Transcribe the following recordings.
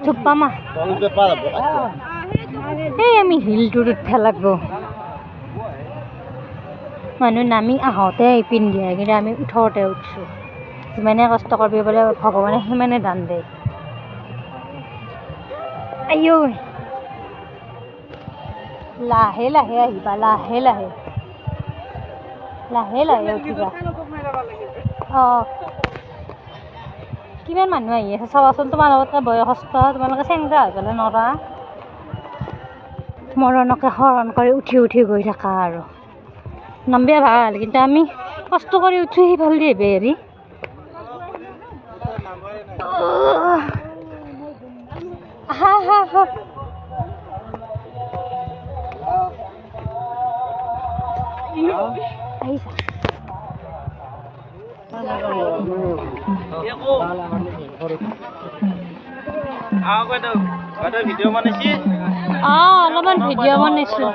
থুপ্পা মা এই আমি হিলটোত উঠা লাগব মানুহ নামি আহোঁতে ইপিন দিয়ে কিন্তু আমি উঠোতে উঠছোঁ যিমানে কষ্ট কৰবি বোলে ভগৱানে সিমানে দান দিয়ে আইও লাহে লাহে আহিবা লাহে লাহে লাহে লাহে উঠিবা কিমান মানুহ আহি আছে চাবাচোন তোমাৰ লগতে বয়সস্থ তোমালোকে চেংৰা হৈ পেলাই নৰা মৰণকে হৰণ কৰি উঠি উঠি গৈ থাকা আৰু নামিয়া ভাল কিন্তু আমি কষ্ট কৰি উঠি সিফাল দি হেৰি হা হা হা আহিছা ভিডিঅ' বনাইছি অলপমান ভিডিঅ' বনাইছোঁ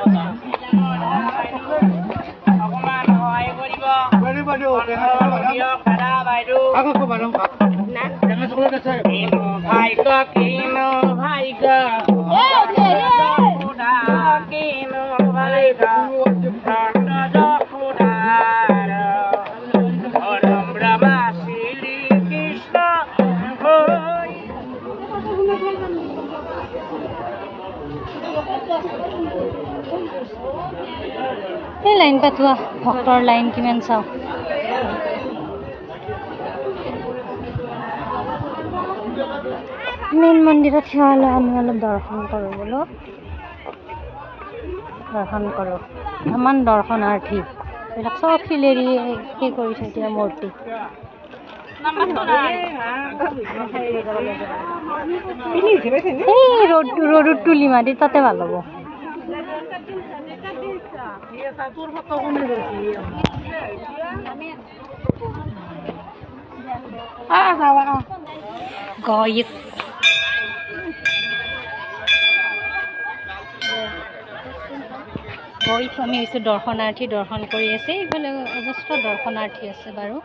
এই লাইন পাতোৱা ভক্তৰ লাইন কিমান চাওঁ মেইন মন্দিৰত সেৱা লৈ আমি অলপ দৰ্শন কৰোঁ বোলো দৰ্শন কৰোঁ ইমান দৰ্শনাৰ্থী এইবিলাক চব শিলেৰি কি কৰিছে এতিয়া মূৰ্তি এই ৰ'দত তুলি মাৰি তাতে ভাল হ'ব গাইস আমি হৈছে দৰ্শনাৰ্থী দৰ্শন কৰি আছে এইফালে অজস্ৰ দৰ্শনাৰ্থী আছে বাৰু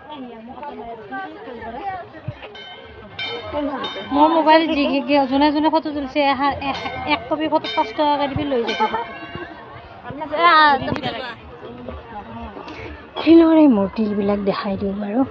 মোৰ মোবাইল যি যোনে যোনে ফটো তুলিছে এক কপি ফটো 5 টকাকে দিবি লৈ যাব শিলৰ এই মূৰ্তিবিলাক দেখাই দিওঁ বাৰু